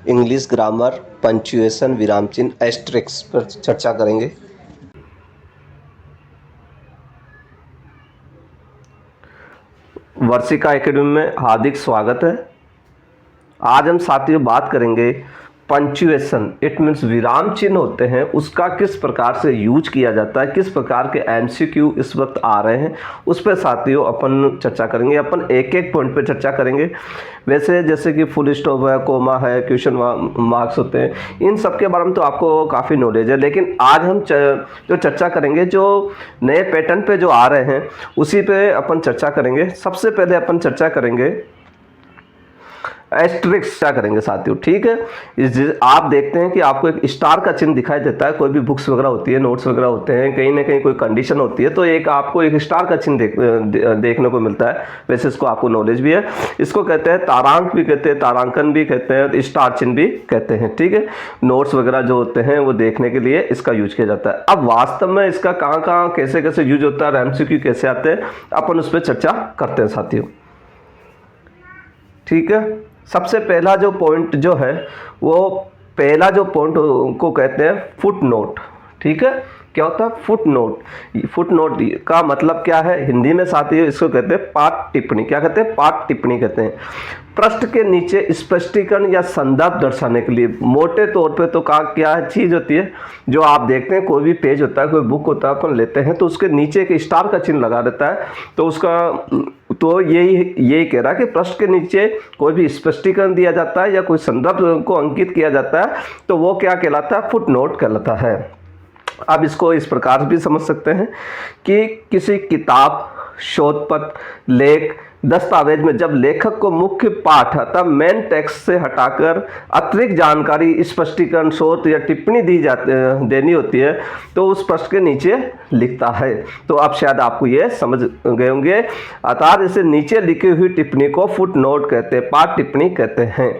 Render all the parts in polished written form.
English grammar, punctuation, विराम चिन्ह, asterisk पर चर्चा करेंगे। वर्षिका एकेडमी में हार्दिक स्वागत है। आज हम साथियों बात करेंगे पंक्चुएशन, इट मीन्स विराम चिन्ह होते हैं, उसका किस प्रकार से यूज किया जाता है, किस प्रकार के एमसीक्यू इस वक्त आ रहे हैं, उस पर साथियों अपन चर्चा करेंगे। अपन एक एक पॉइंट पे चर्चा करेंगे। वैसे जैसे कि फुल स्टॉप है, कोमा है, क्वेश्चन मार्क्स होते हैं, इन सब के बारे में तो आपको काफ़ी नॉलेज है, लेकिन आज हम जो चर्चा करेंगे, जो नए पैटर्न पे जो आ रहे हैं उसी पे अपन चर्चा करेंगे। सबसे पहले अपन चर्चा करेंगे एस्टेरिस्क क्या करेंगे साथियों, ठीक है। आप देखते हैं कि आपको एक स्टार का चिन्ह दिखाई देता है, कोई भी बुक्स वगैरह होती है, नोट्स वगैरह होते हैं, कहीं ना कहीं कोई कंडीशन होती है तो एक आपको एक स्टार का चिन्ह देखने को मिलता है। वैसे इसको आपको नॉलेज भी है। इसको कहते हैं तारांक भी कहते हैं, तारांकन भी कहते हैं, स्टार चिन्ह भी कहते हैं, ठीक है। नोट्स वगैरह जो होते हैं वो देखने के लिए इसका यूज किया जाता है। अब वास्तव में इसका कहाँ कहाँ कैसे कैसे यूज होता है, एमसीक्यू कैसे आते हैं, अपन उस पर चर्चा करते हैं साथियों, ठीक है। सबसे पहला जो पॉइंट जो है वो पहला जो पॉइंट को कहते हैं फुट नोट, ठीक है। क्या होता है फुट नोट? फुट नोट का मतलब क्या है हिंदी में साथियों? इसको कहते हैं पाठ टिप्पणी। क्या कहते हैं? पाठ टिप्पणी कहते हैं। पृष्ठ के नीचे स्पष्टीकरण या संदर्भ दर्शाने के लिए मोटे तौर पे तो क्या चीज़ होती है, जो आप देखते हैं कोई भी पेज होता है, कोई बुक होता है, अपन लेते हैं तो उसके नीचे एक स्टार का चिन्ह लगा देता है, तो उसका तो यही कह रहा है कि पृष्ठ के नीचे कोई भी स्पष्टीकरण दिया जाता है या कोई संदर्भ को अंकित किया जाता है तो वो क्या कहलाता है? फुट नोट कहलाता है। अब इसको इस प्रकार भी समझ सकते हैं कि किसी किताब, शोध पत्र, लेख, दस्तावेज में जब लेखक को मुख्य पाठ अर्थात मेन टेक्स्ट से हटाकर अतिरिक्त जानकारी, स्पष्टीकरण, शोध या टिप्पणी देनी होती है तो उस पृष्ठ के नीचे लिखता है। तो अब शायद आपको ये समझ गए होंगे। अर्थात इसे नीचे लिखी हुई टिप्पणी को फुट नोट कहते हैं, पाठ टिप्पणी कहते हैं।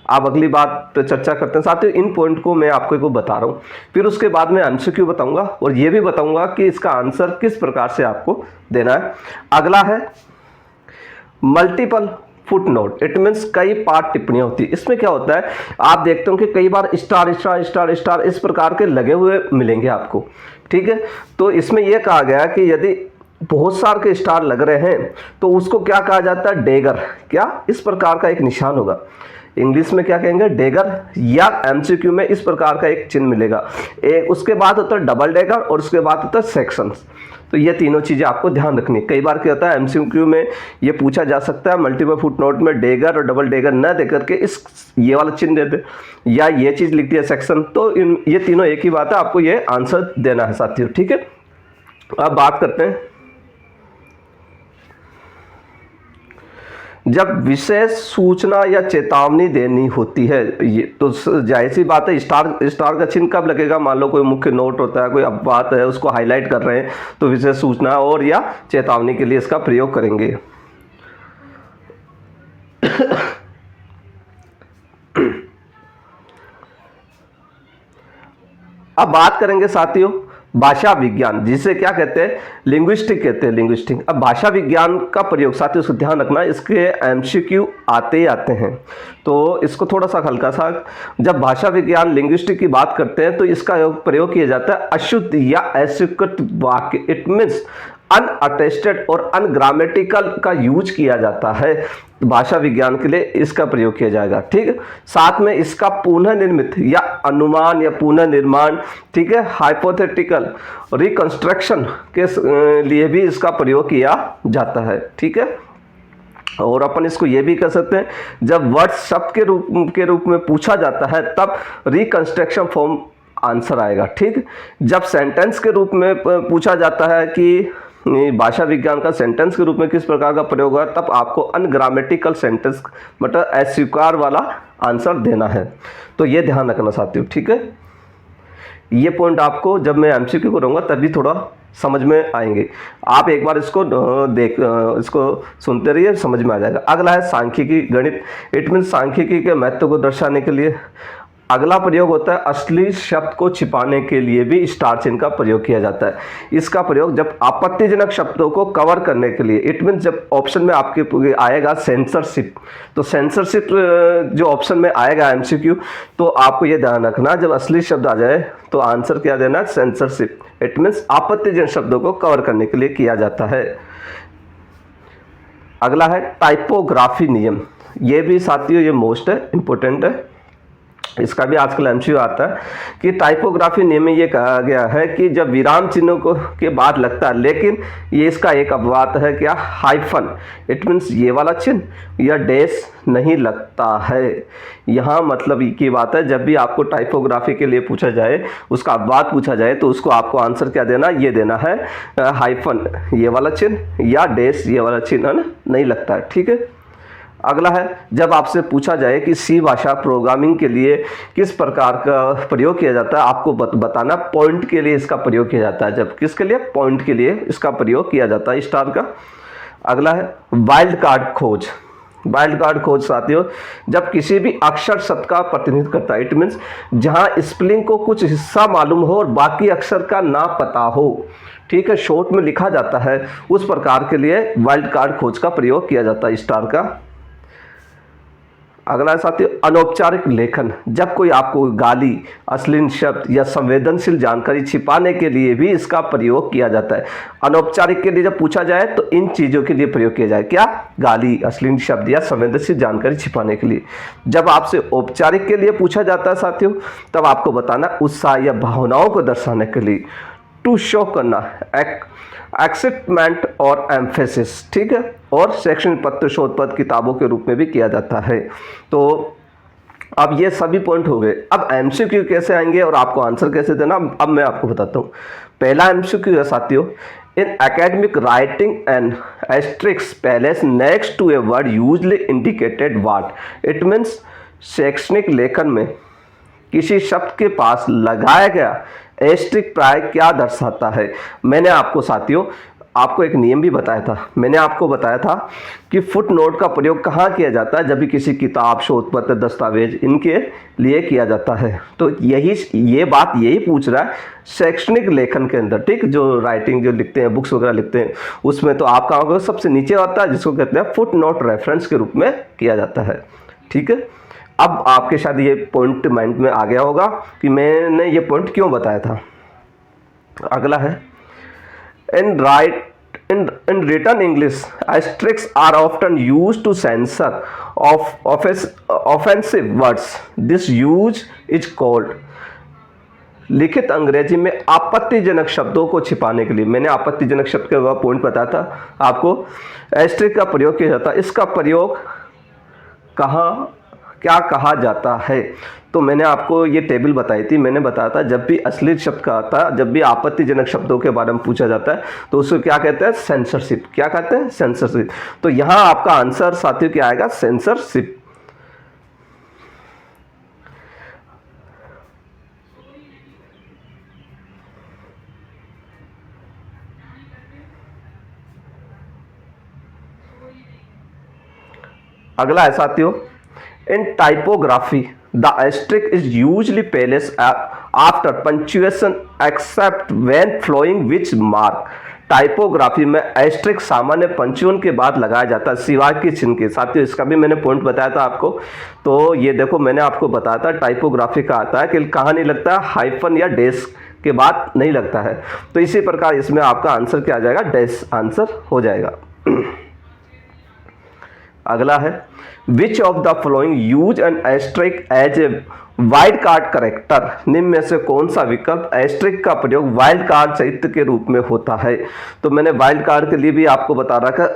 अब अगली बात पे चर्चा करते हैं साथियों। इन पॉइंट को मैं आपको एक बता रहा हूँ, फिर उसके बाद में एमसीक्यू बताऊंगा और ये भी बताऊंगा कि इसका आंसर किस प्रकार से आपको देना है। अगला है multiple foot note, it means कई पाठ टिप्पणियां होती है। इसमें क्या होता है, आप देखते हो कि कई बार स्टार स्टार स्टार स्टार इस प्रकार के लगे हुए मिलेंगे आपको, ठीक है। तो इसमें यह कहा गया कि यदि बहुत सारे के स्टार लग रहे हैं तो उसको क्या कहा जाता है? डेगर। क्या? इस प्रकार का एक निशान होगा। इंग्लिश में क्या कहेंगे? डेगर, या एमसीक्यू में इस प्रकार का एक चिन्ह मिलेगा। उसके बाद होता है डबल डेगर और उसके बाद होता है सेक्शंस। तो ये तीनों चीज़ें आपको ध्यान रखनी है। कई बार क्या होता है एमसीक्यू में ये पूछा जा सकता है मल्टीपल फुट नोट में डेगर और डबल डेगर न दे करके ये वाला चिन्ह दे दे या ये चीज़ लिख दिया सेक्शन, तो ये तीनों एक ही बात है, आपको ये आंसर देना है साथियों, ठीक है। अब बात करते हैं जब विशेष सूचना या चेतावनी देनी होती है, ये तो जाहिर सी बात है स्टार का चिन्ह कब लगेगा? मान लो कोई मुख्य नोट होता है, कोई अब बात है उसको हाईलाइट कर रहे हैं तो विशेष सूचना और या चेतावनी के लिए इसका प्रयोग करेंगे। अब बात करेंगे साथियों भाषा विज्ञान, जिसे क्या कहते हैं? लिंग्विस्टिक कहते हैं, लिंग्विस्टिक। अब भाषा विज्ञान का प्रयोग साथियों इसको ध्यान रखना, इसके एमसीक्यू आते ही आते हैं तो इसको थोड़ा सा हल्का सा। जब भाषा विज्ञान लिंग्विस्टिक की बात करते हैं तो इसका प्रयोग किया जाता है अशुद्ध या अस्वीकृत वाक्य, इट मीन्स अनअटेस्टेड और अनग्रामेटिकल का यूज किया जाता है। भाषा विज्ञान के लिए इसका प्रयोग किया जाएगा, ठीक है। साथ में इसका पुनः निर्मित या अनुमान या पुनः निर्माण, ठीक है, हाइपोथेटिकल रिकंस्ट्रक्शन के लिए भी इसका प्रयोग किया जाता है, ठीक है। और अपन इसको ये भी कह सकते हैं जब वर्ड शब्द के रूप में पूछा जाता है तब रिकंस्ट्रक्शन फॉर्म आंसर आएगा, ठीक। जब सेंटेंस के रूप में पूछा जाता है कि भाषा विज्ञान का सेंटेंस के रूप में किस प्रकार का प्रयोग है, तब आपको अनग्रामेटिकल सेंटेंस मतलब अस्वीकार वाला आंसर देना है। तो ये ध्यान रखना साथियों, ठीक है। ये पॉइंट आपको जब मैं एमसीक्यू करूँगा तभी थोड़ा समझ में आएंगे। आप एक बार इसको इसको सुनते रहिए, समझ में आ जाएगा। अगला है सांख्यिकी गणित, इट मीन्स सांख्यिकी के महत्व को दर्शाने के लिए अगला प्रयोग होता है अश्लील शब्द को छिपाने के लिए भी स्टार चिन्ह का प्रयोग किया जाता है। इसका प्रयोग जब आपत्तिजनक शब्दों को कवर करने के लिए, इट मीन जब ऑप्शन में आपके आएगा सेंसरशिप, तो सेंसरशिप जो ऑप्शन में आएगा एमसीक्यू, तो आपको ये ध्यान रखना जब अश्लील शब्द आ जाए तो आंसर क्या देना, सेंसरशिप। इट मीन्स आपत्तिजनक शब्दों को कवर करने के लिए किया जाता है। अगला है टाइपोग्राफी नियम। ये भी साथियों ये मोस्ट है, इंपॉर्टेंट है, इसका भी आजकल एमसीक्यू आता है कि टाइपोग्राफी नियम में ये कहा गया है कि जब विराम चिन्हों को के बाद लगता है, लेकिन ये इसका एक अपवाद है क्या, हाइफन, इट मीन्स ये वाला चिन्ह या डैश नहीं लगता है। यहाँ मतलब की बात है, जब भी आपको टाइपोग्राफी के लिए पूछा जाए, उसका अपवाद पूछा जाए, तो उसको आपको आंसर क्या देना, ये देना है हाइफन ये वाला चिन्ह या डैश ये वाला चिन्ह है ना, नहीं लगता है। ठीक है। अगला है जब आपसे पूछा जाए कि सी भाषा प्रोग्रामिंग के लिए किस प्रकार का प्रयोग किया जाता है, आपको बताना पॉइंट के लिए इसका प्रयोग किया जाता है। जब किसके लिए, पॉइंट के लिए इसका प्रयोग किया जाता है स्टार का। अगला है वाइल्ड कार्ड खोज। वाइल्ड कार्ड खोज साथियों जब किसी भी अक्षर शब्द का प्रतिनिधित्व करता है, इट मीन्स जहां स्पेलिंग को कुछ हिस्सा मालूम हो और बाकी अक्षर का ना पता हो, ठीक है, शॉर्ट में लिखा जाता है, उस प्रकार के लिए वाइल्ड कार्ड खोज का प्रयोग किया जाता है स्टार का। अगला साथियों अनौपचारिक लेखन। जब कोई आपको गाली, अश्लील शब्द या संवेदनशील जानकारी छिपाने के लिए भी इसका प्रयोग किया जाता है। अनौपचारिक के लिए जब पूछा जाए तो इन चीज़ों के लिए प्रयोग किया जाए, क्या, गाली, अश्लील शब्द या संवेदनशील जानकारी छिपाने के लिए। जब आपसे औपचारिक के लिए पूछा जाता है साथियों, तब आपको बताना उत्साह या भावनाओं को दर्शाने के लिए, टू शो करना, एक्साइटमेंट और एम्फेसिस, ठीक है, और शैक्षणिक पत्र, शोध पत्र, किताबों के रूप में भी किया जाता है। तो अब ये सभी पॉइंट हो गए। अब एमसीक्यू कैसे आएंगे और आपको आंसर कैसे देना, अब मैं आपको बताता हूँ। पहला एमसीक्यू है साथियों, in academic writing and asterisks placed next to a word usually indicated what, it means शैक्षणिक लेखन में किसी शब्द के पास लगाया गया एस्ट्रिक प्राय क्या दर्शाता है। मैंने आपको साथियों आपको एक नियम भी बताया था, मैंने आपको बताया था कि फुट नोट का प्रयोग कहाँ किया जाता है, जब भी किसी किताब, शोध पत्र, दस्तावेज इनके लिए किया जाता है। तो ये बात यही पूछ रहा है शैक्षणिक लेखन के अंदर, ठीक, जो राइटिंग जो लिखते हैं, बुक्स वगैरह लिखते हैं, उसमें तो आपका होगा सबसे नीचे आता है, जिसको कहते हैं फुट नोट रेफरेंस के रूप में किया जाता है। ठीक है। अब आपके शायद ये पॉइंट माइंड में आ गया होगा कि मैंने ये पॉइंट क्यों बताया था। अगला है in written English asterisks are often used to censor of offensive words. This use is called, लिखित अंग्रेजी में आपत्तिजनक शब्दों को छिपाने के लिए, मैंने आपत्तिजनक शब्द का पॉइंट बताया था आपको, एस्टेरिस्क का प्रयोग किया जाता है। इसका प्रयोग कहाँ क्या कहा जाता है, तो मैंने आपको ये टेबल बताई थी, मैंने बताया था जब भी अश्लील शब्द का आता है, जब भी आपत्तिजनक शब्दों के बारे में पूछा जाता है, तो उसको क्या कहते हैं, सेंसरशिप। क्या कहते हैं, सेंसरशिप। तो यहाँ आपका आंसर साथियों क्या आएगा, सेंसरशिप। अगला है साथियों, in typography the asterisk is usually placed after punctuation except when following which mark। Typography में एस्ट्रिक सामान्य पंक्चुएशन के बाद लगाया जाता है सिवाय के चिन्ह के। साथियों इसका भी मैंने पॉइंट बताया था आपको, तो ये देखो मैंने आपको बताया था टाइपोग्राफी का आता है कि कहाँ नहीं लगता, हाइफन या डैश के बाद नहीं लगता है। तो इसी प्रकार इसमें आपका आंसर क्या आ जाएगा, डैश आंसर हो जाएगा। अगला है which of the following use an asterisk as a wild card character. निम्न में से कौन सा विकल्प एस्ट्रिक का प्रयोग वाइल्ड कार्ड चरित्र के रूप में होता है। तो मैंने वाइल्ड कार्ड के लिए भी आपको बता रखा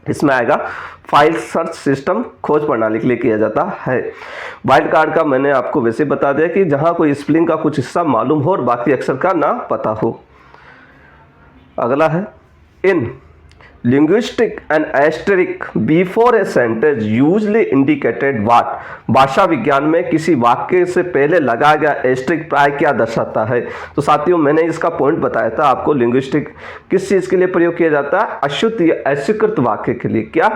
इसमें आएगा फाइल सर्च सिस्टम, खोज प्रणाली के लिए किया जाता है। वाइल्ड कार्ड का मैंने आपको वैसे बता दिया कि जहां कोई स्पेलिंग का कुछ हिस्सा मालूम हो और बाकी अक्षर का ना पता हो। अगला है इन linguistic an asterisk before a sentence usually indicated what। भाषा विज्ञान में किसी वाक्य से पहले लगाया गया एस्टेरिक प्राय क्या दर्शाता है। तो साथियों मैंने इसका पॉइंट बताया था आपको, लिंग्विस्टिक किस चीज़ के लिए प्रयोग किया जाता है, अशुद्ध या अस्वीकृत वाक्य के लिए। क्या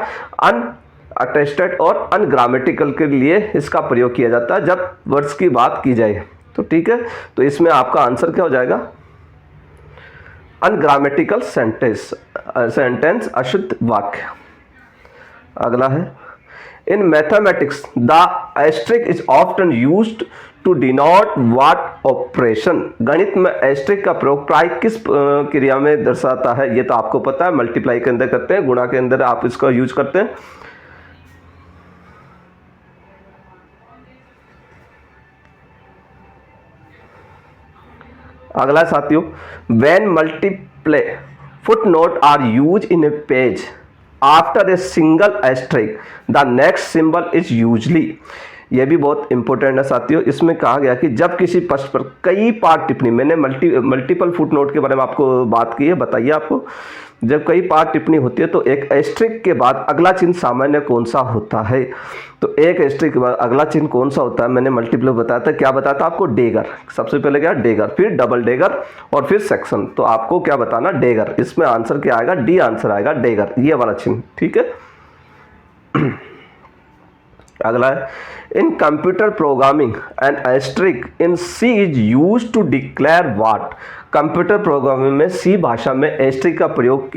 अटेस्टेड और अनग्रामेटिकल के लिए इसका प्रयोग किया जाता है जब वर्ड्स की बात की जाए। तो ठीक है, तो इसमें आपका आंसर क्या हो जाएगा? अनग्रामेटिकल सेंटेंस अशुद्ध वाक्य। अगला है, in mathematics the asterisk is often used to denote what operation. गणित में एस्ट्रिक का प्रयोग प्राय किस क्रिया में दर्शाता है? ये तो आपको पता है, मल्टीप्लाई के अंदर करते हैं, गुणा के अंदर आप इसका यूज करते हैं। अगला साथियों, when multiple footnote are use in a page after a single asterisk the next symbol is usually. यह भी बहुत इंपॉर्टेंट है साथियों। इसमें कहा गया कि जब किसी पृष्ठ पर कई पार्ट टिप्पणी, मैंने मल्टीपल फुटनोट के बारे में आपको बात की है, बताइए आपको, जब कई पार्ट टिप्पणी होती है तो एक एस्ट्रिक के बाद अगला चिन्ह सामान्य कौन सा होता है? तो एक एस्ट्रिक के बाद अगला चिन्ह कौन सा होता है? मैंने मल्टीपल बताया था, क्या बताया था आपको? डेगर। सबसे पहले क्या? डेगर, फिर डबल डेगर और फिर सेक्शन। तो आपको क्या बताना? डेगर। इसमें आंसर क्या आएगा? डी आंसर आएगा, डेगर, ये वाला चिन्ह। ठीक है। अगला है, in computer programming an asterisk in C is use to declare what. Computer programming में सी भाषा में एस्ट्रिक का प्रयोग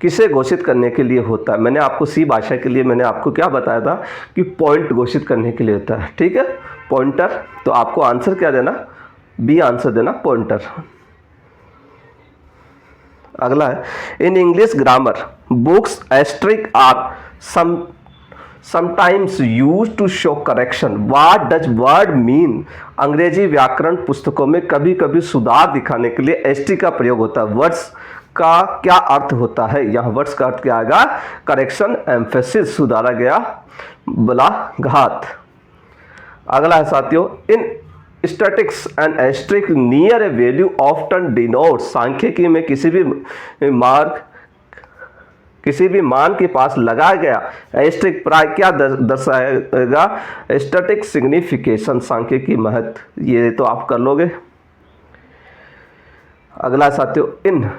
किसे घोषित करने के लिए होता है? मैंने आपको सी भाषा के लिए मैंने आपको क्या बताया था कि पॉइंट घोषित करने के लिए होता है। ठीक है, पॉइंटर। तो आपको आंसर क्या देना? बी आंसर देना, पॉइंटर। अगला है, in English grammar books asterisk are sometimes used to show correction. What does word mean? अंग्रेजी व्याकरण पुस्तकों में कभी कभी सुधार दिखाने के लिए एस्ट्रिक का प्रयोग होता है। वर्ड्स का क्या अर्थ होता है? यहाँ वर्ड्स का अर्थ क्या आएगा? करेक्शन, एम्फेसिस, सुधारा गया बलाघात। अगला है साथियों, in statistics and asterisk near a value often denote. सांख्यिकी में किसी भी मान के पास लगाया गया एस्ट्रिक प्राय क्या दर्शाएगा? स्टैटिक सिग्निफिकेशन, सांख्यिकी महत्व। ये तो आप कर लोगे। अगला साथियों, in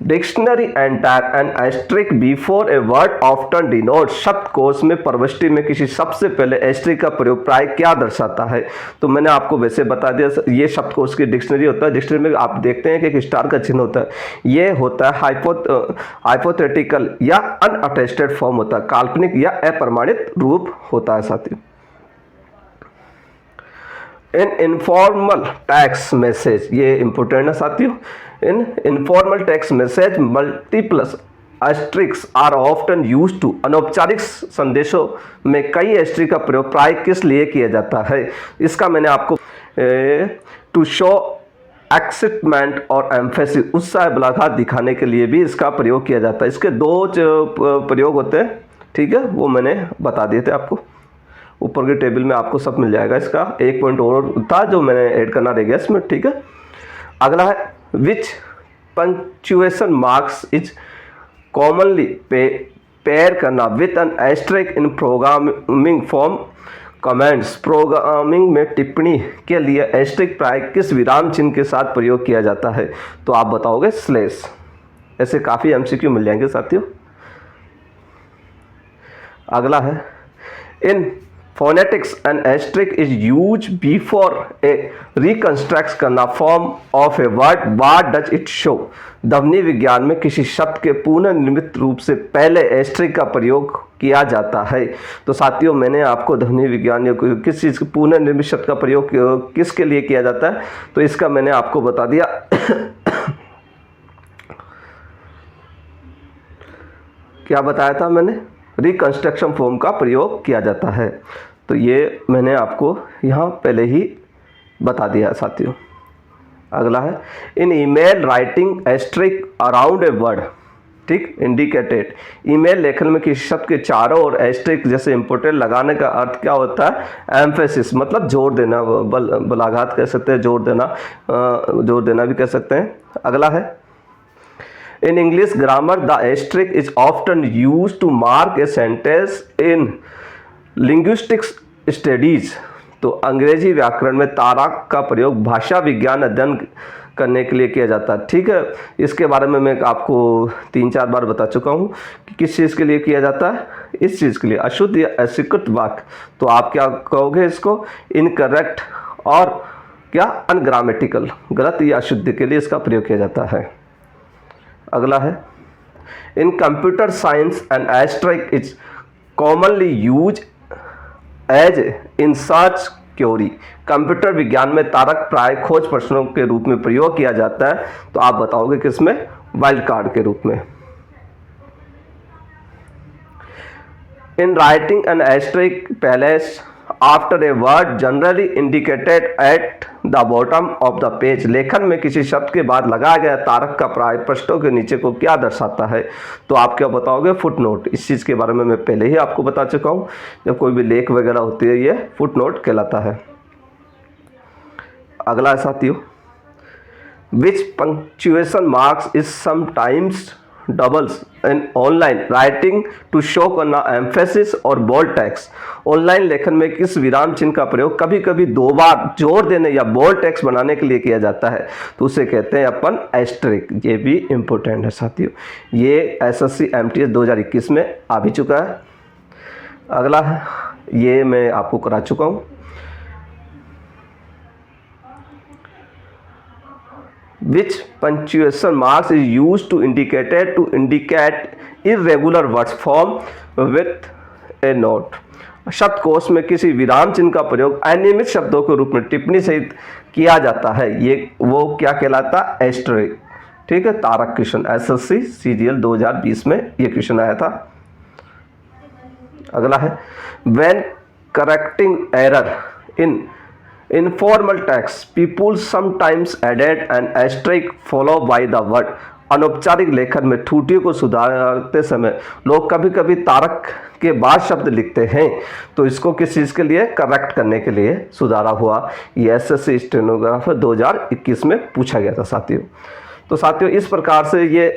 dictionary entire and asterisk before a word often denote. शब्दकोश में प्रविष्टि में किसी सबसे पहले एस्ट्रिक का प्रयोग प्राय क्या दर्शाता है? तो मैंने आपको वैसे बता दिया, ये शब्दकोश की डिक्शनरी होता है। डिक्शनरी में आप देखते हैं कि एक स्टार का चिन्ह होता है। ये होता है हाइपोथेटिकल या अनअटेस्टेड फॉर्म होता है, काल्पनिक या अप्रमाणित रूप होता है साथियों। इन इनफॉर्मल टेक्स्ट मैसेज, ये इंपॉर्टेंट है साथियों। In informal text message multiple asterisks are often used to. अनौपचारिक संदेशों में कई एस्ट्रिक का प्रयोग प्राय किस लिए किया जाता है? इसका मैंने आपको टू शो एक्साइटमेंट और एम्फेसिस, उत्साह बलाघात दिखाने के लिए भी इसका प्रयोग किया जाता है। इसके दो प्रयोग होते हैं, ठीक है, वो मैंने बता दिए थे आपको। ऊपर के टेबल में आपको सब मिल जाएगा। इसका एक पॉइंट और था जो मैंने ऐड करना रह गया इसमें। ठीक है। अगला है, which punctuation marks is commonly paired करना with an asterisk in programming form comments. Programming में टिप्पणी के लिए एस्ट्रिक प्राय किस विराम चिन्ह के साथ प्रयोग किया जाता है? तो आप बताओगे स्लैश। ऐसे काफ़ी एमसीक्यू मिल जाएंगे साथियों। अगला है, in phonetics an asterisk is use before a reconstruct करना form of a word, what does it show. ध्वनि विज्ञान में किसी शब्द के पुनर्निर्मित रूप से पहले एस्ट्रिक का प्रयोग किया जाता है। तो साथियों, मैंने आपको ध्वनि विज्ञान या किस चीज़ के पुनर्निर्मित शब्द का प्रयोग किसके लिए किया जाता है, तो इसका मैंने आपको बता दिया। क्या बताया था मैंने? रिकंस्ट्रक्शन फॉर्म का प्रयोग किया जाता है। तो ये मैंने आपको यहाँ पहले ही बता दिया साथियों। अगला है, in email writing asterisk around a word, ठीक, इंडिकेटेड। ईमेल लेखन में किसी शब्द के चारों ओर एस्ट्रिक जैसे इंपोर्टेंट लगाने का अर्थ क्या होता है? एम्फेसिस, मतलब जोर देना, बलाघात कह सकते हैं, जोर देना भी कह सकते हैं। अगला है, in English grammar the asterisk is often used to mark a sentence in linguistics studies। तो अंग्रेजी व्याकरण में ताराक का प्रयोग भाषा विज्ञान अध्ययन करने के लिए किया जाता है। ठीक है, इसके बारे में मैं आपको 3-4 बार बता चुका हूँ कि किस चीज़ के लिए किया जाता है, इस चीज़ के लिए, अशुद्ध या अस्वीकृत वाक्य। तो आप क्या कहोगे इसको, इनकरेक्ट और क्या, अनग्रामेटिकल, गलत या अशुद्ध के लिए इसका प्रयोग किया जाता है। अगला है, in computer science and asterisk is commonly use as in search query. Computer विज्ञान में तारक प्राय खोज प्रश्नों के रूप में प्रयोग किया जाता है। तो आप बताओगे किसमें, वाइल्ड कार्ड के रूप में। In writing an asterisk palace after a word generally indicated at the bottom of the page. लेखन में किसी शब्द के बाद लगाया गया तारक का प्राय पृष्ठों के नीचे को क्या दर्शाता है। तो आप क्या बताओगे, फुटनोट। इस चीज़ के बारे में मैं पहले ही आपको बता चुका हूँ, जब कोई भी लेख वगैरह होती है ये फुटनोट कहलाता है। अगला है साथियों, which punctuation marks is sometimes doubles in online writing to show करना एम्फेसिस और बोल्ड टेक्स्ट। ऑनलाइन लेखन में किस विराम चिन्ह का प्रयोग कभी कभी 2 बार जोर देने या बोल्ड टेक्स्ट बनाने के लिए किया जाता है। तो उसे कहते हैं अपन एस्टेरिस्क। ये भी इम्पोर्टेंट है साथियों, ये एसएससी एमटीएस 2021 में आ भी चुका है। अगला है, ये मैं आपको करा चुका हूँ, which punctuation marks is used to indicate irregular words form with a note। शब्दकोश में किसी विराम चिन्ह का प्रयोग अनियमित शब्दों के रूप में टिप्पणी सहित किया जाता है, ये वो क्या कहलाता है, एस्टेरिस्क। ठीक है, तारक क्वेश्चन एसएससी सीजीएल 2020 में ये क्वेश्चन आया था। अगला है, when correcting error in informal text people sometimes added an asterisk followed by the word। अनौपचारिक लेखन में त्रुटियों को सुधारते समय लोग कभी कभी तारक के बाद शब्द लिखते हैं। तो इसको किस चीज़ के लिए, करेक्ट करने के लिए सुधारा हुआ। ये एसएससी स्टेनोग्राफर 2021 में पूछा गया था साथियों। तो साथियों इस प्रकार से ये